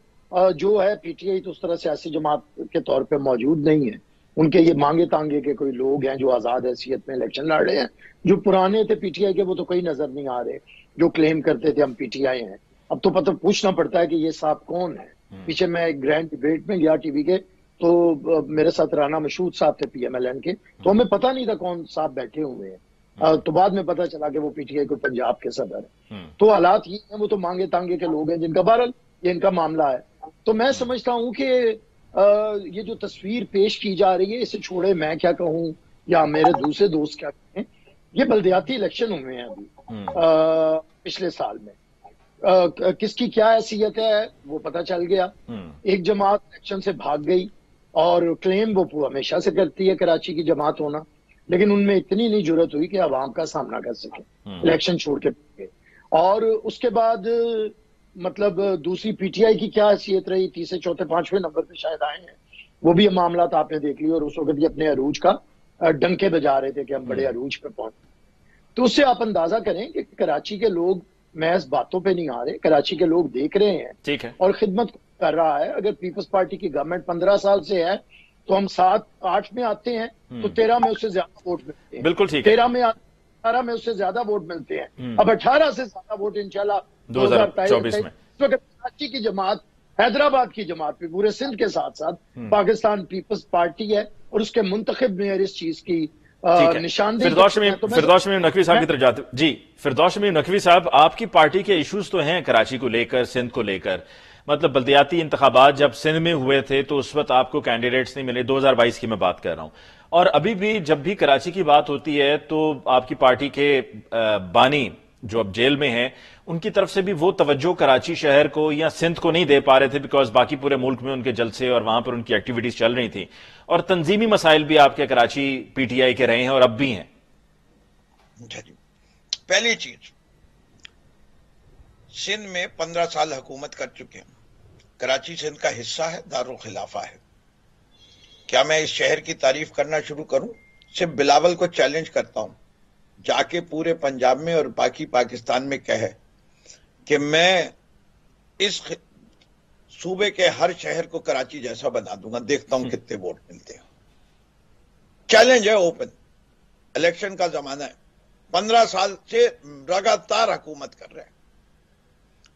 جو ہے پی ٹی آئی تو اس طرح سیاسی جماعت کے طور پہ موجود نہیں ہے، ان کے یہ مانگے تانگے کے کوئی لوگ ہیں جو آزاد حیثیت میں الیکشن لڑ رہے ہیں، جو پرانے تھے پی ٹی آئی کے وہ تو کوئی نظر نہیں آ رہے، جو کلیم کرتے تھے ہم پی ٹی آئی ہیں۔ اب تو پتہ پوچھنا پڑتا ہے کہ یہ صاحب کون ہے۔ پیچھے میں ایک گرینڈ ڈیبیٹ میں گیا ٹی وی کے، تو میرے ساتھ رانا مشہود صاحب تھے پی ایم ایل این کے، تو ہمیں پتہ نہیں تھا کون صاحب بیٹھے ہوئے ہیں، تو بعد میں پتہ چلا کہ وہ پی ٹی آئی کو پنجاب کے صدر ہیں۔ تو حالات یہ ہیں، وہ تو مانگے تانگے کے لوگ ہیں جن کا بہرحال یہ ان کا معاملہ ہے۔ تو میں سمجھتا ہوں کہ یہ جو تصویر پیش کی جا رہی ہے اسے چھوڑے میں کیا کہوں یا میرے دوسرے دوست کیا کہیں، یہ بلدیاتی الیکشن ہوئے ہیں ابھی پچھلے سال میں، کس کی کیا حیثیت ہے وہ پتہ چل گیا۔ ایک جماعت الیکشن سے بھاگ گئی اور کلیم وہ ہمیشہ سے کرتی ہے کراچی کی جماعت ہونا، لیکن ان میں اتنی نہیں جرت ہوئی کہ عوام کا سامنا کر سکے، الیکشن چھوڑ کے گئے۔ اور اس کے بعد مطلب دوسری پی ٹی آئی کی کیا حیثیت رہی، تیسرے چوتھے پانچویں نمبر پہ شاید آئے ہیں، وہ بھی معاملات آپ نے دیکھ لی، اور اس وقت یہ اپنے عروج کا ڈنکے بجا رہے تھے کہ ہم بڑے عروج پہ پہنچے۔ تو اس سے آپ اندازہ کریں کہ کراچی کے لوگ محض باتوں پہ نہیں آ رہے، کراچی کے لوگ دیکھ رہے ہیں، ٹھیک ہے، اور خدمت کر رہا ہے۔ اگر پیپلز پارٹی کی گورنمنٹ 15 سال سے ہے تو ہم 7-8 میں آتے ہیں تو 13 میں اس سے زیادہ ووٹ ملتے ہیں، بالکل ٹھیک، 13 میں 18 میں اس سے زیادہ ووٹ ملتے ہیں، اب 18 سے زیادہ ووٹ انشاءاللہ 2024 میں۔ اس وقت کراچی کی جماعت، حیدرآباد کی جماعت بھی پورے سندھ کے ساتھ ساتھ پاکستان پیپلز پارٹی ہے، اور اس کے منتخب میئر اس چیز کی نشاندہی۔ فردوس شمیم نقوی صاحب کی طرف جاتے جی، فردوس شمیم نقوی صاحب، آپ کی پارٹی کے ایشوز تو ہیں کراچی کو لے کر، سندھ کو لے کر، مطلب بلدیاتی انتخابات جب سندھ میں ہوئے تھے تو اس وقت آپ کو کینڈیڈیٹس نہیں ملے، 2022 کی میں بات کر رہا ہوں، اور ابھی بھی جب بھی کراچی کی بات ہوتی ہے تو آپ کی پارٹی کے بانی جو اب جیل میں ہیں ان کی طرف سے بھی وہ توجہ کراچی شہر کو یا سندھ کو نہیں دے پا رہے تھے، بیکاز باقی پورے ملک میں ان کے جلسے اور وہاں پر ان کی ایکٹیویٹیز چل رہی تھیں، اور تنظیمی مسائل بھی آپ کے کراچی پی ٹی آئی کے رہے ہیں اور اب بھی ہیں۔ اچھا جی، پہلی چیز، سندھ میں 15 سال حکومت کر چکے ہیں، کراچی سندھ کا حصہ ہے، دارالخلافہ ہے. کیا میں اس شہر کی تعریف کرنا شروع کروں؟ صرف بلاول کو چیلنج کرتا ہوں، جا کے پورے پنجاب میں اور باقی پاکستان میں کہے کہ میں اس صوبے کے ہر شہر کو کراچی جیسا بنا دوں گا، دیکھتا ہوں کتنے ووٹ ملتے ہیں. چیلنج ہے اوپن، الیکشن کا زمانہ ہے، 15 سال سے لگاتار حکومت کر رہے ہیں.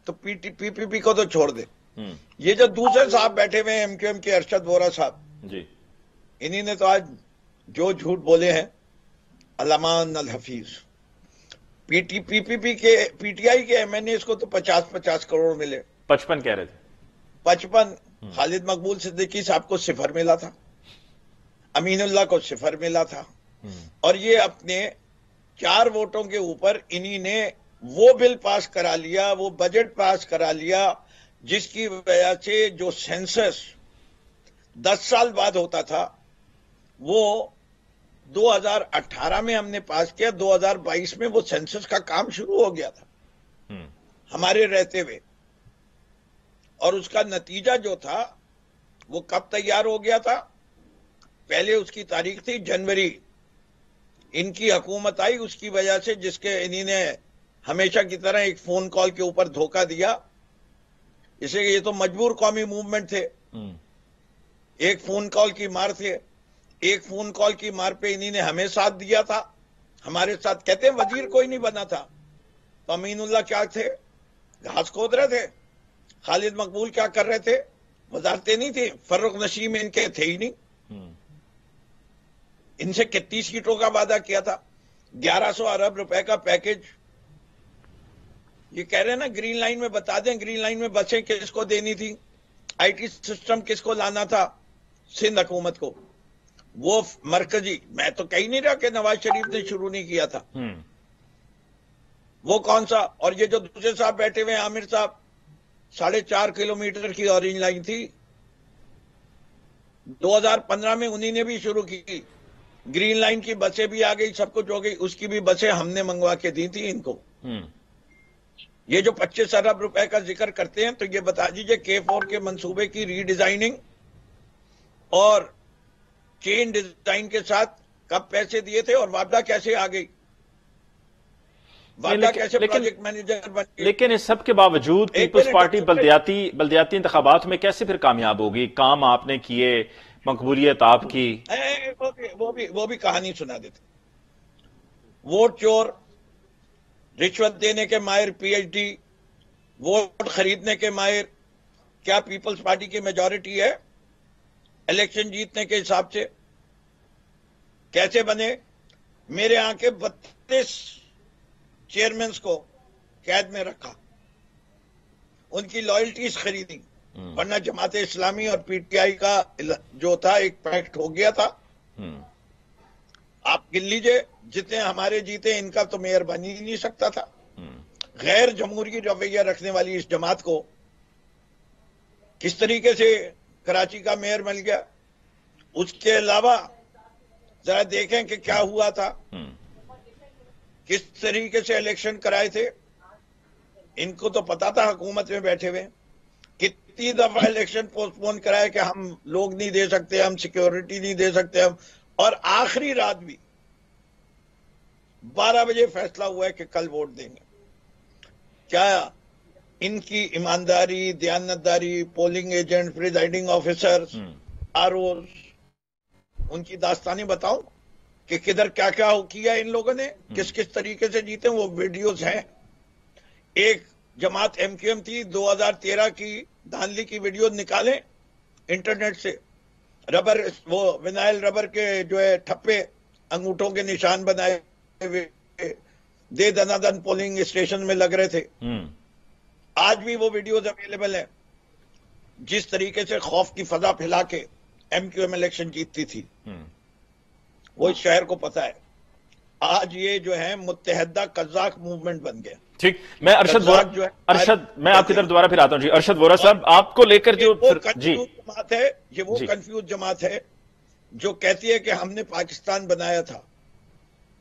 تو پی پی پی کو تو چھوڑ دے، یہ جو دوسرے صاحب بیٹھے ہوئے ہیں ایم کیو ایم کے، ارشد وورا صاحب جی، انہی نے تو آج جو جھوٹ بولے ہیں، علمان الحفیظ. پی ٹی آئی کے ایم این اے کو تو 50 کروڑ ملے، 55 کہہ رہے تھے. 55. خالد مقبول صدیقی صاحب کو 0 ملا تھا، امین اللہ کو 0 ملا تھا، اور یہ اپنے 4 ووٹوں کے اوپر انہی نے وہ بل پاس کرا لیا، وہ بجٹ پاس کرا لیا جس کی وجہ سے جو سینسس 10 سال بعد ہوتا تھا وہ 2018 میں ہم نے پاس کیا، 2022 میں وہ سینسس کا کام شروع ہو گیا تھا ہمارے رہتے ہوئے. اور اس کا نتیجہ جو تھا وہ کب تیار ہو گیا تھا؟ پہلے اس کی تاریخ تھی جنوری، ان کی حکومت آئی اس کی وجہ سے، جس کے انہی نے ہمیشہ کی طرح ایک فون کال کے اوپر دھوکہ دیا. اسے یہ تو مجبور قومی موومنٹ تھے، ایک فون کال کی مار تھے، ایک فون کال کی مار پہ انہی نے ہمیں ساتھ دیا تھا، ہمارے ساتھ کہتے ہیں وزیر کوئی نہیں بنا تھا. تو امین اللہ کیا تھے؟ گھاس کھود رہے تھے. خالد مقبول کیا کر رہے تھے؟ وزارتیں نہیں تھی. فروخ نشیم ان کے تھے ہی نہیں. ان سے کتنی سیٹوں کا وعدہ کیا تھا؟ 1100 ارب روپے کا پیکج. یہ کہہ رہے ہیں نا گرین لائن میں، بتا دیں گرین لائن میں بسیں کس کو دینی تھی، آئی ٹی سسٹم کس کو لانا تھا؟ سندھ حکومت کو. وہ مرکزی، میں تو کہیں نہیں رہا کہ نواز شریف نے شروع نہیں کیا تھا. وہ کون سا؟ اور یہ جو دوسرے صاحب بیٹھے ہوئے عامر صاحب، 4.5 کلومیٹر کی اورنج لائن تھی، 2015 میں انہی نے بھی شروع کی. گرین لائن کی بسیں بھی آ گئی، سب کچھ ہو گئی، اس کی بھی بسیں ہم نے منگوا کے دی تھی ان کو. یہ جو 25 ارب روپے کا ذکر کرتے ہیں تو یہ بتا دیجئے K4 کے منصوبے کی ری ڈیزائننگ اور چین ڈیزائن کے ساتھ کب پیسے دیے تھے اور وعدہ کیسے آ گئی، وعدہ کیسے پروجیکٹ مینیجر بن گئے. لیکن اس سب کے باوجود پیپلز پارٹی بلدیاتی انتخابات میں کیسے پھر کامیاب ہوگی؟ کام آپ نے کیے، مقبولیت آپ کی. وہ بھی کہانی سنا دیتے. ووٹ چور، رشوت دینے کے ماہر پی ایچ ڈی، ووٹ خریدنے کے ماہر. کیا پیپلز پارٹی کی میجورٹی ہے الیکشن جیتنے کے حساب سے؟ کیسے بنے؟ میرے ہاں کے 32 چیئرمینز کو قید میں رکھا، ان کی لائلٹیز خریدی، ورنہ جماعت اسلامی اور پی ٹی آئی کا جو تھا ایک پیکٹ ہو گیا تھا. آپ گن لیجئے جتنے ہمارے جیتے، ان کا تو میئر بن ہی نہیں سکتا تھا. غیر جمہوری رویہ رکھنے والی اس جماعت کو کس طریقے سے کراچی کا میئر مل گیا. اس کے علاوہ ذرا دیکھیں کہ کیا ہوا تھا، کس طریقے سے الیکشن کرائے تھے. ان کو تو پتا تھا حکومت میں بیٹھے ہوئے کتنی دفعہ الیکشن پوسٹ پون کرائے کہ ہم لوگ نہیں دے سکتے، ہم سیکیورٹی نہیں دے سکتے ہم. اور آخری رات بھی 12 بجے فیصلہ ہوا ہے کہ کل ووٹ دیں گے. کیا ان کی ایمانداری، دیانتداری، polling agent, presiding officer, R Os, ان کی داستانیں بتاؤں کہ کدھر کیا کیا کیا ان لوگوں نے، کس کس طریقے سے جیتے. وہ ویڈیوز ہیں. ایک جماعت ایم کیو ایم تھی، 2013 کی دھاندلی کی ویڈیو نکالیں انٹرنیٹ سے. ربر، وہ ونائل ربر کے جو ہے ٹھپے، انگوٹھوں کے نشان بنائے ہوئے دے دنا دن پولنگ اسٹیشن میں لگ رہے تھے. آج بھی وہ ویڈیوز اویلیبل ہیں. جس طریقے سے خوف کی فضا پھیلا کے ایم کیو ایم الیکشن جیتتی تھی، وہ اس شہر کو پتا ہے. آج یہ جو ہے متحدہ قزاق موومنٹ بن گئے. ٹھیک، میں ارشد میں آپ کی طرف دوبارہ پھر آتا ہوں. جی ارشد وورا صاحب، آپ کو لے کر جو جی جماعت ہے، یہ وہ کنفیوز جماعت ہے جو کہتی ہے کہ ہم نے پاکستان بنایا تھا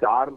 4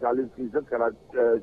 40%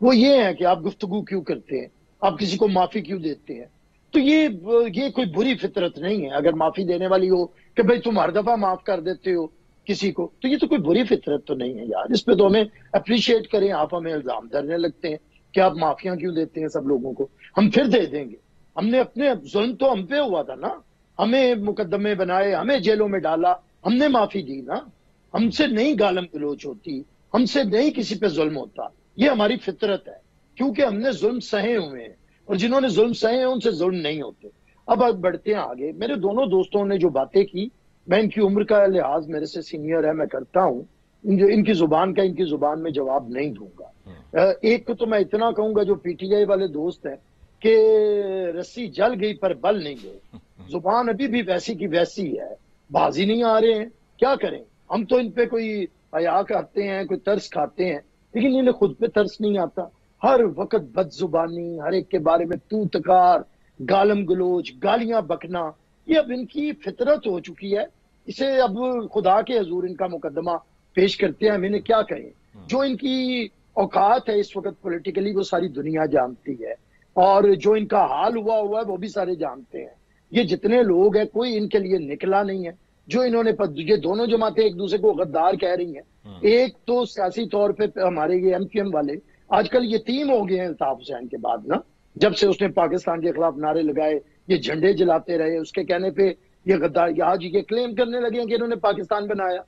وہ یہ ہے کہ آپ گفتگو کیوں کرتے ہیں, آپ کسی کو معافی کیوں دیتے ہیں. تو یہ کوئی بری فطرت نہیں ہے. اگر معافی دینے والی ہو کہ بھئی تم ہر دفعہ معاف کر دیتے ہو کسی کو, تو یہ تو کوئی بری فطرت تو نہیں ہے یار. اس پہ تو ہمیں اپریشیٹ کریں. آپ ہمیں الزام دھرنے لگتے ہیں کہ آپ معافیاں کیوں دیتے ہیں سب لوگوں کو. ہم پھر دے دیں گے. ہم نے اپنے ظلم تو ہم پہ ہوا تھا نا, ہمیں مقدمے بنائے, ہمیں جیلوں میں ڈالا, ہم نے معافی دی نا. ہم سے نہیں گالم گلوچ ہوتی, ہم سے نہیں کسی پہ ظلم ہوتا. یہ ہماری فطرت ہے کیونکہ ہم نے ظلم سہے ہوئے ہیں, اور جنہوں نے ظلم سہے ہیں ان سے ظلم نہیں ہوتے. اب بڑھتے ہیں آگے. میرے دونوں دوستوں نے جو باتیں کی, میں ان کی عمر کا لحاظ میرے سے سینئر ہے, میں کرتا ہوں. ان کی زبان کا ان کی زبان میں جواب نہیں دوں گا. ایک تو میں اتنا کہوں گا, جو پی ٹی آئی والے دوست ہیں, کہ رسی جل گئی پر بل نہیں گئے. زبان ابھی بھی ویسی کی ویسی ہے, بازی نہیں آ رہے ہیں. کیا کریں ہم؟ تو ان پہ کوئی حیا کرتے ہیں, کوئی ترس کھاتے ہیں, لیکن انہیں خود پہ ترس نہیں آتا. ہر وقت بد زبانی, ہر ایک کے بارے میں تو تکار, گالم گلوچ, گالیاں بکنا, یہ اب ان کی فطرت ہو چکی ہے. اسے اب خدا کے حضور ان کا مقدمہ پیش کرتے ہیں, ہم انہیں کیا کہیں. جو ان کی اوقات ہے اس وقت پولیٹیکلی وہ ساری دنیا جانتی ہے, اور جو ان کا حال ہوا ہے وہ بھی سارے جانتے ہیں. یہ جتنے لوگ ہیں کوئی ان کے لیے نکلا نہیں ہے. جو انہوں نے یہ دونوں جماعتیں ایک دوسرے کو غدار کہہ رہی ہیں. ایک تو سیاسی طور پہ ہمارے یہ ایم کیو ایم والے آج کل یتیم ہو گئے ہیں الطاف حسین کے بعد نا, جب سے اس نے پاکستان کے خلاف نعرے لگائے, یہ جھنڈے جلاتے رہے, اس کے کہنے پہ یہ غدار آج یہ کلیم کرنے لگے ہیں کہ انہوں نے پاکستان بنایا,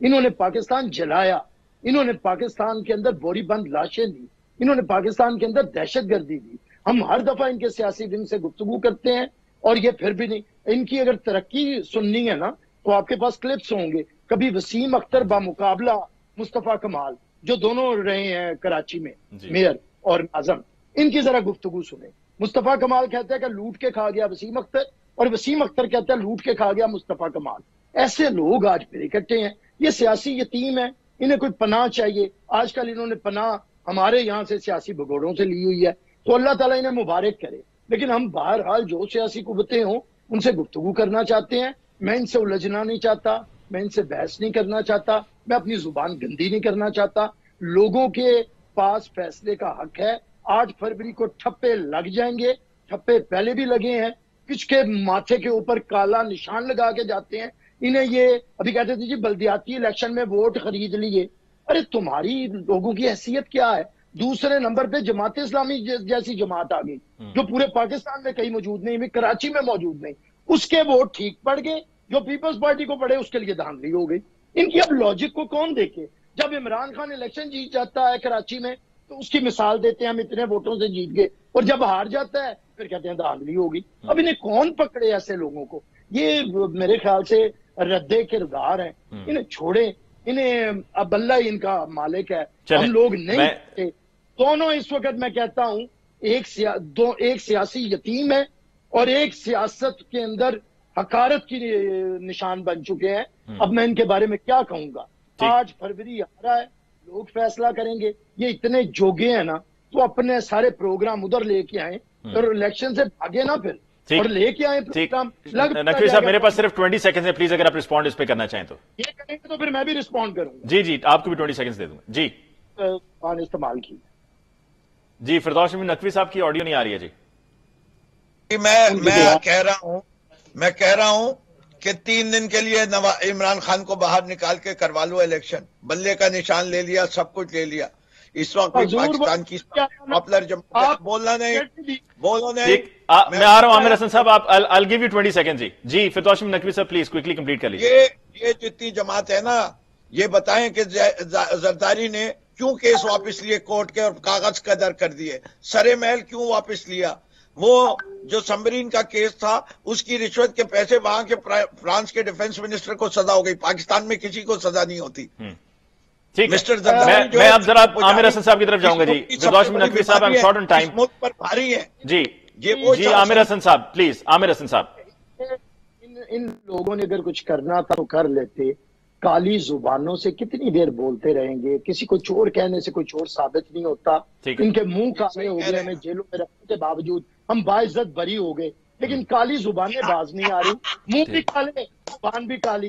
انہوں نے پاکستان جلایا, انہوں نے پاکستان کے اندر بوری بند لاشیں دی, انہوں نے پاکستان کے اندر دہشت گردی دی. ہم ہر دفعہ ان کے سیاسی ونگ سے گفتگو کرتے ہیں اور یہ پھر بھی نہیں. ان کی اگر ترقی سننی ہے نا تو آپ کے پاس کلپس ہوں گے. کبھی وسیم اختر بامقابلہ مصطفیٰ کمال جو دونوں رہے ہیں کراچی میں میئر اور ناظم, ان کی ذرا گفتگو سنیں. مصطفیٰ کمال کہتا ہے کہ لوٹ کے کھا گیا وسیم اختر, اور وسیم اختر کہتا ہے لوٹ کے کھا گیا مصطفیٰ کمال. ایسے لوگ آج پھر اکٹھے ہیں. یہ سیاسی یتیم ہے, انہیں کوئی پناہ چاہیے. آج کل انہوں نے پناہ ہمارے یہاں سے سیاسی بگوڑوں سے لی ہوئی ہے, تو اللہ تعالیٰ انہیں مبارک کرے. لیکن ہم بہرحال جو سیاسی قوتیں ہوں ان سے گفتگو کرنا چاہتے ہیں. میں ان سے الجھنا نہیں چاہتا, میں ان سے بحث نہیں کرنا چاہتا, میں اپنی زبان گندی نہیں کرنا چاہتا. لوگوں کے پاس فیصلے کا حق ہے. 8 فروری کو ٹھپے لگ جائیں گے, ٹھپے پہلے بھی لگے ہیں. کچھ کے ماتھے کے اوپر کالا نشان لگا کے جاتے ہیں. انہیں یہ ابھی کہتے تھے جی بلدیاتی الیکشن میں ووٹ خرید لیے. ارے تمہاری لوگوں کی حیثیت کیا ہے؟ دوسرے نمبر پہ جماعت اسلامی جیسی جماعت آ گئی جو پورے پاکستان میں کہیں موجود نہیں, کراچی میں موجود نہیں. اس کے ووٹ ٹھیک پڑ گئے, جو پیپلز پارٹی کو پڑے اس کے لیے دھاندلی ہو گئی. ان کی اب لاجک کو کون دیکھے؟ جب عمران خان الیکشن جیت جاتا ہے کراچی میں تو اس کی مثال دیتے ہیں ہم اتنے ووٹوں سے جیت گئے, اور جب ہار جاتا ہے پھر کہتے ہیں دھاندلی ہوگی. اب انہیں کون پکڑے ایسے لوگوں کو؟ یہ میرے خیال سے رد کردار ہیں. انہیں چھوڑیں, انہیں اب اللہ ان کا مالک ہے, ہم لوگ نہیں. دونوں اس وقت میں کہتا ہوں ایک سیاسی یتیم ہے اور ایک سیاست کے اندر حقارت کی نشان بن چکے ہیں. اب میں ان کے بارے میں کیا کہوں گا؟ 8 فروری آ رہا ہے, لوگ فیصلہ کریں گے. یہ اتنے جوگے ہیں نا, تو اپنے سارے پروگرام ادھر لے کے آئیں اور الیکشن سے بھاگے نا پھر, اور لے کے آئیں پروگرام. نقوی صاحب میرے پاس صرف 20 سیکنڈ ہے, پلیز اگر آپ رسپونڈ اس پہ کرنا چاہیں تو. یہ کریں گے تو پھر میں بھی رسپونڈ کروں گا. جی آپ کو بھی 20 سیکنڈ دے دوں گا. جی استعمال کی. جی فردوس احمد نقوی صاحب کی آڈیو نہیں آ رہی ہے. جی میں کہہ رہا ہوں کہ 3 دن کے لیے عمران خان کو باہر نکال کے کروا لو الیکشن. بلے کا نشان لے لیا, سب کچھ لے لیا. اس وقت پاکستان کی پاپولر جماعت بولنا نہیں. میں آ رہا ہوں عامر حسن صاحب, آپ I'll give you 20 seconds. جی فردوس احمد نقوی صاحب پلیز کوئکلی کمپلیٹ کر لیجیے. یہ جتنی جماعت ہے نا, یہ بتائیں کہ زرداری نے کیوں کیس واپس لیے کورٹ کے اور کاغذ قدر کر دیے؟ سرے محل کیوں واپس لیا؟ وہ جو سمبرین کا کیس تھا اس کی رشوت کے پیسے وہاں کے فرانس کے ڈیفنس منسٹر کو سزا ہو گئی, پاکستان میں کسی کو سزا نہیں ہوتی. مسٹر زرداری میں اب ذرا عامر حسن صاحب کی طرف جاؤں گا. جی فردوس احمد نقوی صاحب I'm short on time. ملک پر بھاری ہے. جی عامر حسن صاحب پلیز. عامر حسن صاحب, ان لوگوں نے اگر کچھ کرنا تھا تو کر لیتے. کالی زبانوں سے کتنی دیر بولتے رہیں گے؟ کسی کو چور کہنے سے کوئی چور ثابت نہیں ہوتا. ان کے منہ کالے ہو گئے, ہمیں جیلوں میں رکھنے کے باوجود ہم باعزت بری ہو گئے, لیکن کالی زبانیں باز نہیں آ رہی. منہ بھی کالے, زبان بھی کالی.